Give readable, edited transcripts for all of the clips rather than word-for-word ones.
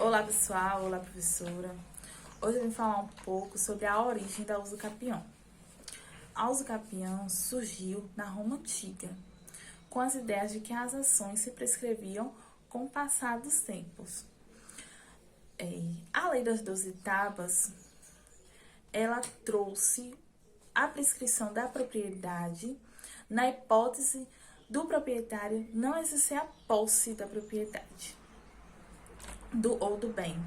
Olá pessoal, olá professora. Hoje eu vim falar um pouco sobre a origem da usucapião. A usucapião surgiu na Roma Antiga, com as ideias de que as ações se prescreviam com o passar dos tempos. A lei das 12 tábuas, ela trouxe a prescrição da propriedade na hipótese do proprietário não exercer a posse da propriedade ou do bem.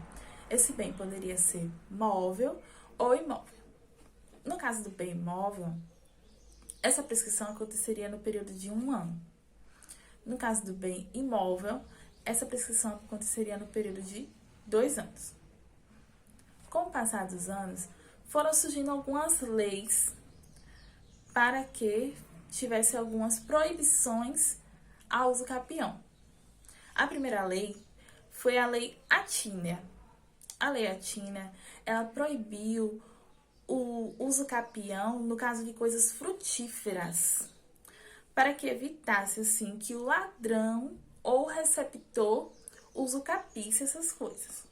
Esse bem poderia ser móvel ou imóvel. No caso do bem imóvel, essa prescrição aconteceria no período de 1 ano. No caso do bem imóvel, essa prescrição aconteceria no período de 2 anos. Com o passar dos anos, foram surgindo algumas leis para que tivesse algumas proibições ao usucapião. A primeira lei foi a Lei Atínea. A Lei Atínea, ela proibiu o usucapião no caso de coisas frutíferas, para que evitasse, assim, que o ladrão ou o receptor usucapisse essas coisas.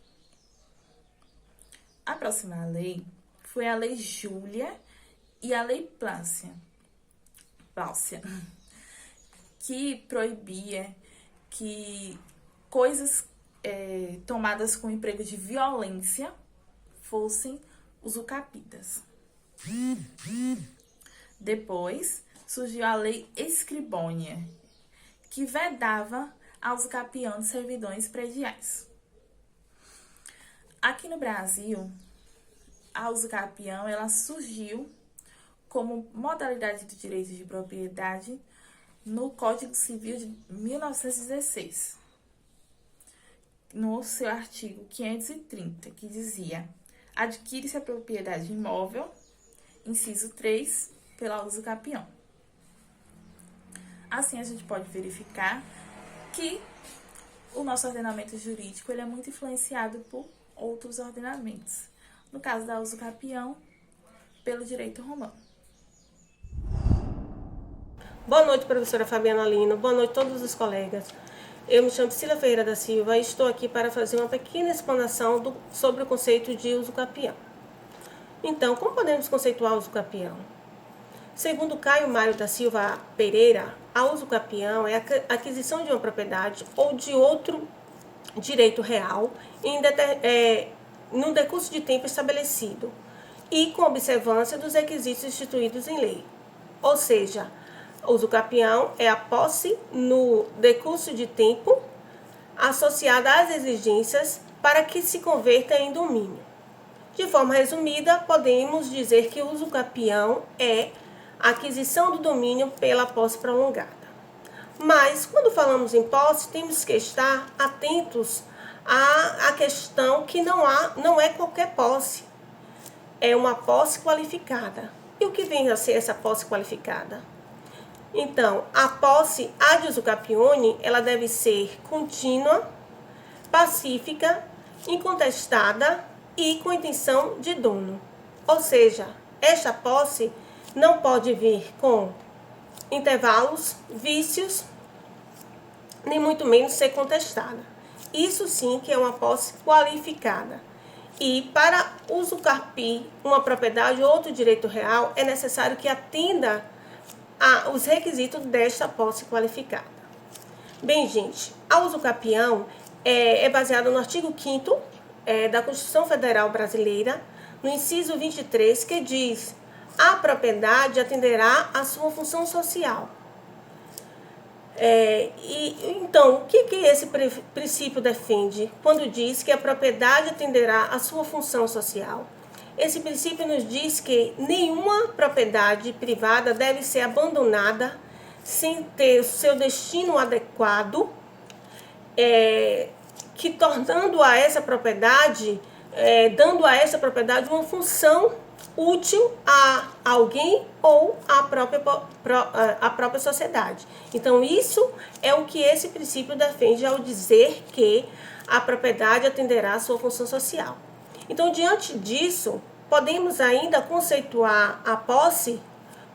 A próxima lei foi a Lei Júlia e a Lei Plácia, que proibia que coisas tomadas com emprego de violência fossem usucapidas. Depois surgiu a Lei Escribônia, que vedava a usucapião de servidões prediais. Aqui no Brasil, a usucapião ela surgiu como modalidade do direito de propriedade no Código Civil de 1916, no seu artigo 530, que dizia: adquire-se a propriedade imóvel, inciso 3, pela usucapião. Assim, a gente pode verificar que o nosso ordenamento jurídico ele é muito influenciado por outros ordenamentos. No caso da usucapião, pelo direito romano. Boa noite, professora Fabiana Lino. Boa noite a todos os colegas. Eu me chamo Cília Ferreira da Silva e estou aqui para fazer uma pequena explanação sobre o conceito de usucapião. Então, como podemos conceituar o usucapião? Segundo Caio Mário da Silva Pereira, a usucapião é a aquisição de uma propriedade ou de outro direito real num decurso de tempo estabelecido e com observância dos requisitos instituídos em lei. Ou seja, o usucapião é a posse no decurso de tempo associada às exigências para que se converta em domínio. De forma resumida, podemos dizer que o usucapião é a aquisição do domínio pela posse prolongada. Mas, quando falamos em posse, temos que estar atentos à questão que não é qualquer posse. É uma posse qualificada. E o que vem a ser essa posse qualificada? Então, a posse ad usucapione, ela deve ser contínua, pacífica, incontestada e com intenção de dono. Ou seja, esta posse não pode vir com intervalos, vícios, nem muito menos ser contestada. Isso sim que é uma posse qualificada. E para usucarpir uma propriedade ou outro direito real, é necessário que atenda os requisitos desta posse qualificada. Bem, gente, a usucapião é baseada no artigo 5º da Constituição Federal Brasileira, no inciso 23, que diz: a propriedade atenderá à sua função social. Então, o que esse princípio defende quando diz que a propriedade atenderá à sua função social? Esse princípio nos diz que nenhuma propriedade privada deve ser abandonada sem ter o seu destino adequado, que tornando a essa propriedade, dando a essa propriedade uma função útil a alguém ou à própria sociedade. Então, isso é o que esse princípio defende ao dizer que a propriedade atenderá à sua função social. Então, diante disso, podemos ainda conceituar a posse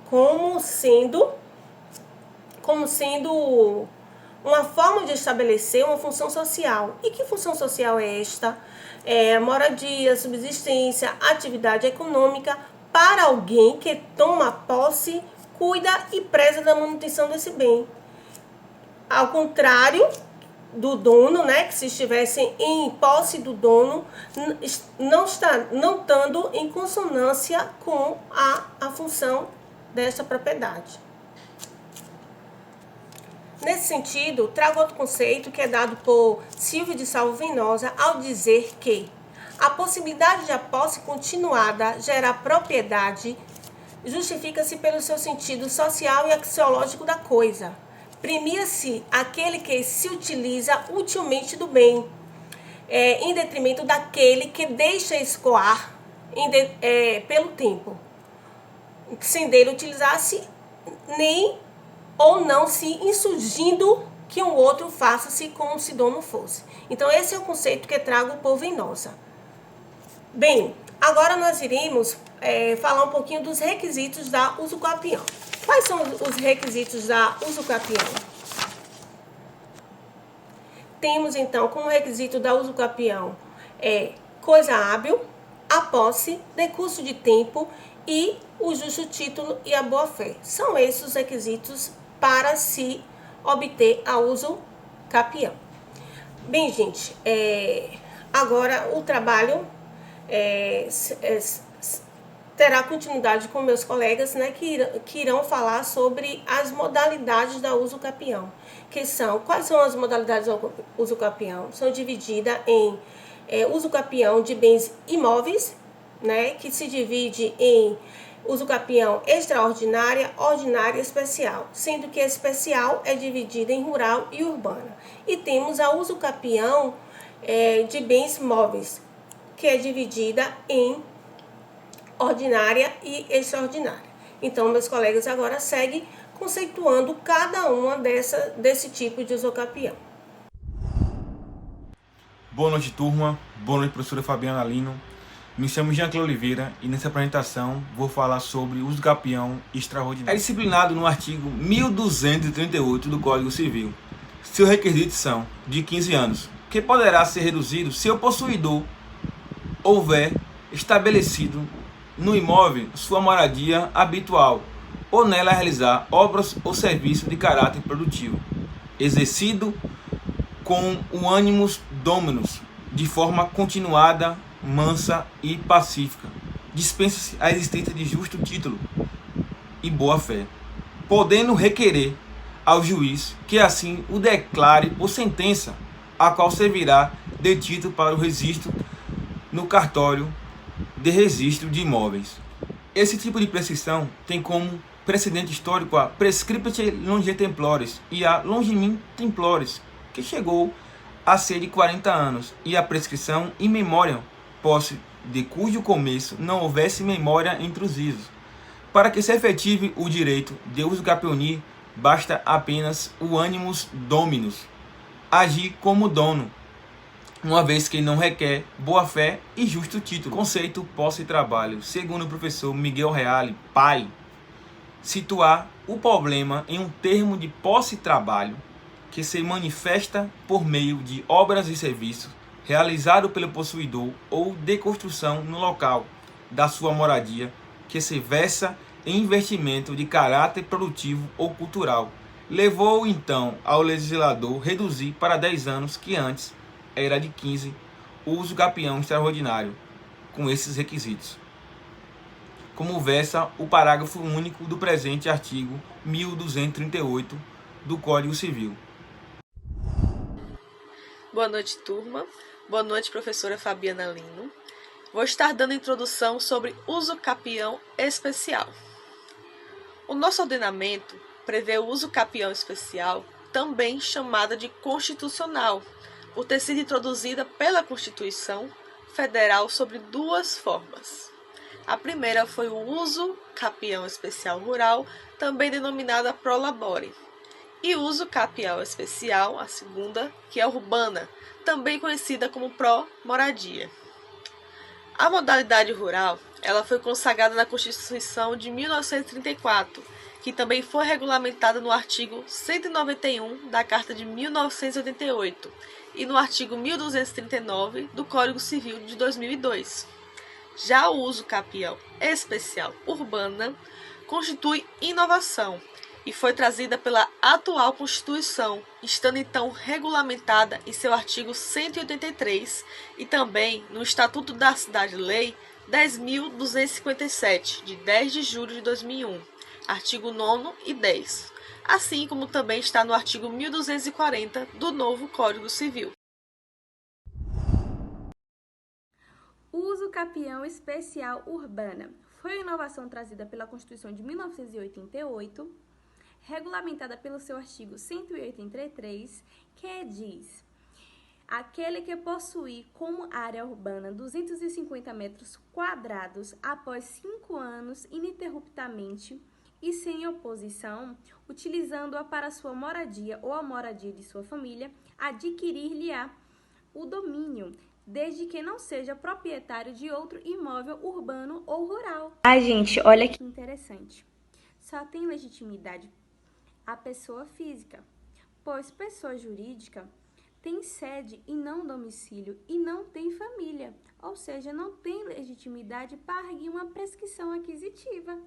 como sendo uma forma de estabelecer uma função social. E que função social é esta? É moradia, subsistência, atividade econômica para alguém que toma posse, cuida e preza da manutenção desse bem. Ao contrário do dono, né, que se estivessem em posse do dono, não estando em consonância com a função desta propriedade. Nesse sentido, trago outro conceito que é dado por Silvio de Salvo Venosa ao dizer que a possibilidade de a posse continuada gerar propriedade justifica-se pelo seu sentido social e axiológico da coisa. Premia-se aquele que se utiliza utilmente do bem, em detrimento daquele que deixa escoar pelo tempo, sem dele utilizar-se nem ou não se insurgindo que um outro faça-se como se dono fosse. Então, esse é o conceito que trago por Venosa. Bem, agora nós iremos falar um pouquinho dos requisitos da usucapião. Quais são os requisitos da usucapião? Temos, então, como requisito da usucapião coisa hábil, a posse, decurso de tempo e o justo título e a boa-fé. São esses os requisitos para se obter a usucapião. Bem, gente, agora o trabalho terá continuidade com meus colegas, né, que irão falar sobre as modalidades da usucapião. Quais são as modalidades da usucapião? São divididas em usucapião de bens imóveis, né, que se divide em usucapião extraordinária, ordinária e especial, sendo que a especial é dividida em rural e urbana. E temos a usucapião de bens móveis, que é dividida em ordinária e extraordinária. Então, meus colegas agora seguem conceituando cada uma desse tipo de usucapião. Boa noite, turma. Boa noite, professora Fabiana Lino. Me chamo Jean-Claude Oliveira e nessa apresentação vou falar sobre o usucapião extraordinário. É disciplinado no artigo 1238 do Código Civil. Seus requisitos são de 15 anos, que poderá ser reduzido se o possuidor houver estabelecido no imóvel sua moradia habitual ou nela realizar obras ou serviços de caráter produtivo, exercido com o animus dominus, de forma continuada, mansa e pacífica. Dispensa-se a existência de justo título e boa-fé, podendo requerer ao juiz que assim o declare por sentença, a qual servirá de título para o registro no cartório de registro de imóveis. Esse tipo de prescrição tem como precedente histórico a Prescriptie Longe Templores e a Longimin Templores, que chegou a ser de 40 anos, e a prescrição in memoriam, posse de cujo começo não houvesse memória entre os vivos. Para que se efetive o direito de usucapione, basta apenas o animus dominus, agir como dono, uma vez que não requer boa-fé e justo título. Conceito posse e trabalho. Segundo o professor Miguel Reale, pai, situar o problema em um termo de posse e trabalho que se manifesta por meio de obras e serviços realizado pelo possuidor ou de construção no local da sua moradia, que se versa em investimento de caráter produtivo ou cultural. Levou então ao legislador reduzir para 10 anos, que antes era de 15, o usucapião extraordinário, com esses requisitos, como versa o parágrafo único do presente artigo 1238 do Código Civil. Boa noite, turma. Boa noite, professora Fabiana Lino. Vou estar dando introdução sobre usucapião especial. O nosso ordenamento prevê o usucapião especial, também chamada de constitucional, por ter sido introduzida pela Constituição Federal sobre duas formas. A primeira foi o usucapião especial rural, também denominada pro labore, e o usucapião especial, a segunda, que é urbana, também conhecida como pro moradia. A modalidade rural, ela foi consagrada na Constituição de 1934, que também foi regulamentada no artigo 191 da Carta de 1988 e no artigo 1239 do Código Civil de 2002. Já o uso capião especial urbana constitui inovação e foi trazida pela atual Constituição, estando então regulamentada em seu artigo 183 e também no Estatuto da Cidade-Lei 10.257, de 10 de julho de 2001, artigo 9º e 10, assim como também está no artigo 1240 do novo Código Civil. Uso capião especial urbana foi uma inovação trazida pela Constituição de 1988, regulamentada pelo seu artigo 183, que diz: aquele que possuir como área urbana 250 metros quadrados após 5 anos ininterruptamente e sem oposição, utilizando-a para sua moradia ou a moradia de sua família, adquirir-lhe-á o domínio, desde que não seja proprietário de outro imóvel urbano ou rural. Gente, olha que interessante. Só tem legitimidade a pessoa física, pois pessoa jurídica tem sede e não domicílio e não tem família, ou seja, não tem legitimidade para arguir uma prescrição aquisitiva.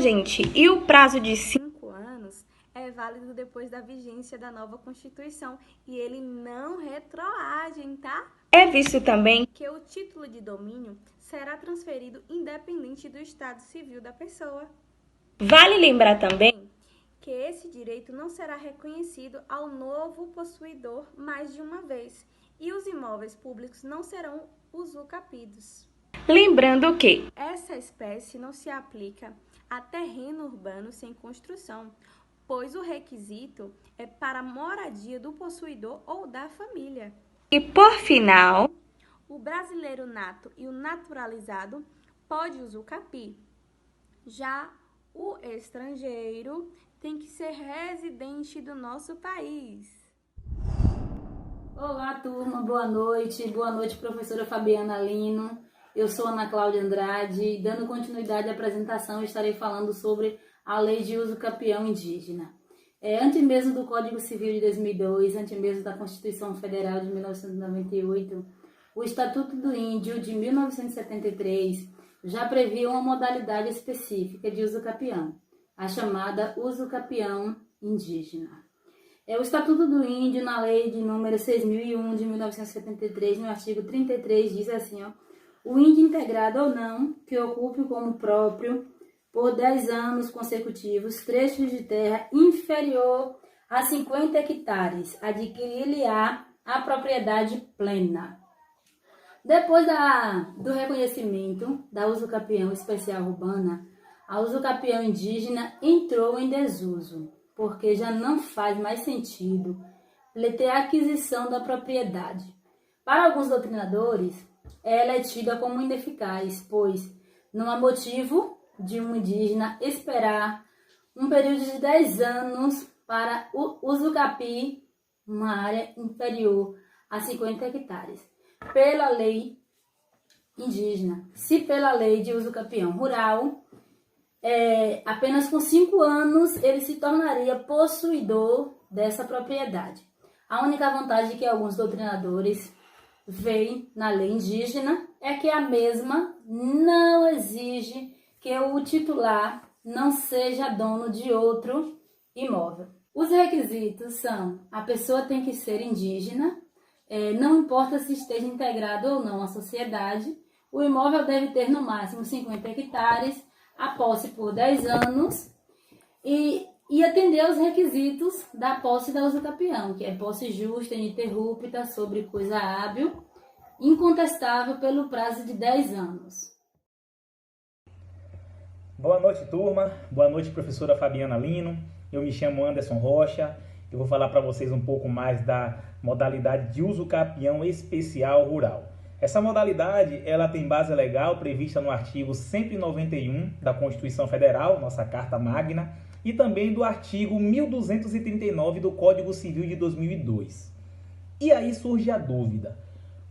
Gente, e o prazo de 5 anos é válido depois da vigência da nova Constituição e ele não retroage, tá? É visto também que o título de domínio será transferido independente do estado civil da pessoa. Vale lembrar também que esse direito não será reconhecido ao novo possuidor mais de uma vez e os imóveis públicos não serão usucapidos. Lembrando que essa espécie não se aplica a terreno urbano sem construção, pois o requisito é para a moradia do possuidor ou da família. E por final, o brasileiro nato e o naturalizado pode usucapiar. Já o estrangeiro tem que ser residente do nosso país. Olá, turma, boa noite. Boa noite, professora Fabiana Lino. Eu sou Ana Cláudia Andrade. Dando continuidade à apresentação, estarei falando sobre a Lei de Uso Capião Indígena. Antes mesmo do Código Civil de 2002, antes mesmo da Constituição Federal de 1998, o Estatuto do Índio de 1973 já previa uma modalidade específica de uso capião, a chamada uso capião indígena. O Estatuto do Índio, na Lei de número 6.001 de 1973, no artigo 33, diz assim, o índio integrado ou não, que ocupe como próprio, por 10 anos consecutivos, trechos de terra inferior a 50 hectares, adquirir-lhe-á a propriedade plena. Depois do reconhecimento da usucapião especial urbana, a usucapião indígena entrou em desuso, porque já não faz mais sentido ter a aquisição da propriedade. Para alguns doutrinadores, ela é tida como ineficaz, pois não há motivo de um indígena esperar um período de 10 anos para usucapiar uma área inferior a 50 hectares. Pela lei indígena, se pela lei de usucapião rural, apenas com 5 anos ele se tornaria possuidor dessa propriedade. A única vantagem que alguns doutrinadores veem na lei indígena é que a mesma não exige que o titular não seja dono de outro imóvel. Os requisitos são: a pessoa tem que ser indígena, não importa se esteja integrado ou não à sociedade, o imóvel deve ter no máximo 50 hectares, a posse por 10 anos e atender aos requisitos da posse da usucapião, que é posse justa, ininterrupta, sobre coisa hábil, incontestável pelo prazo de 10 anos. Boa noite, turma. Boa noite, professora Fabiana Lino. Eu me chamo Anderson Rocha. Eu vou falar para vocês um pouco mais da modalidade de uso capião especial rural. Essa modalidade ela tem base legal prevista no artigo 191 da Constituição Federal, nossa Carta Magna, e também do artigo 1239 do Código Civil de 2002. E aí surge a dúvida: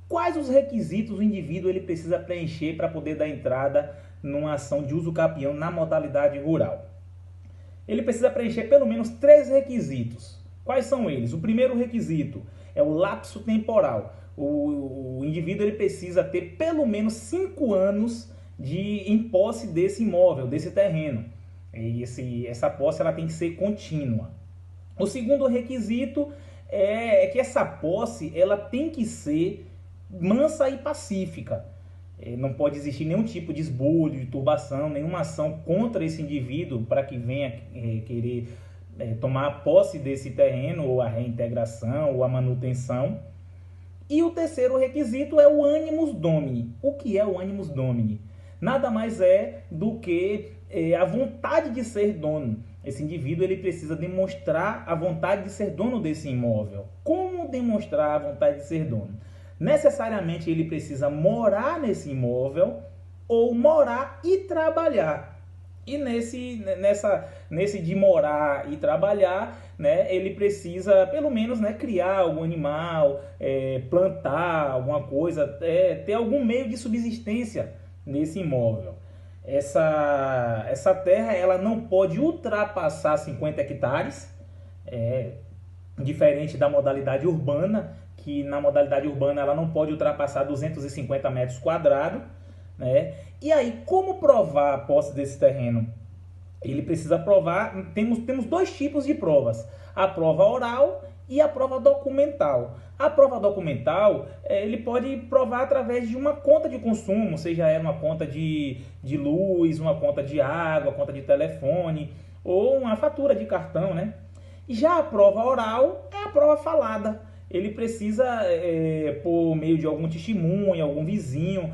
quais os requisitos o indivíduo ele precisa preencher para poder dar entrada numa ação de uso capião na modalidade rural? ele precisa preencher pelo menos 3 requisitos. Quais são eles? O primeiro requisito é o lapso temporal. O indivíduo ele precisa ter pelo menos 5 anos em posse desse imóvel, desse terreno. Essa posse ela tem que ser contínua. O segundo requisito é que essa posse ela tem que ser mansa e pacífica. Não pode existir nenhum tipo de esbulho, de turbação, nenhuma ação contra esse indivíduo para que venha querer tomar posse desse terreno, ou a reintegração, ou a manutenção. E o terceiro requisito é o animus domini. O que é o animus domini? Nada mais é do que a vontade de ser dono. Esse indivíduo ele precisa demonstrar a vontade de ser dono desse imóvel. Como demonstrar a vontade de ser dono? Necessariamente ele precisa morar nesse imóvel ou morar e trabalhar. E nesse de morar e trabalhar, né, ele precisa pelo menos, né, criar algum animal, plantar alguma coisa, ter algum meio de subsistência nesse imóvel. Essa terra ela não pode ultrapassar 50 hectares, diferente da modalidade urbana, que na modalidade urbana ela não pode ultrapassar 250 metros quadrados, né? E aí, como provar a posse desse terreno? Ele precisa provar, temos 2 tipos de provas, a prova oral e a prova documental. A prova documental, ele pode provar através de uma conta de consumo, seja ela uma conta de luz, uma conta de água, conta de telefone, ou uma fatura de cartão, né? Já a prova oral é a prova falada. Ele precisa, por meio de algum testemunho, algum vizinho,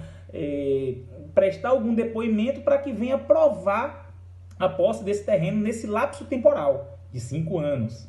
prestar algum depoimento para que venha provar a posse desse terreno nesse lapso temporal de 5 anos.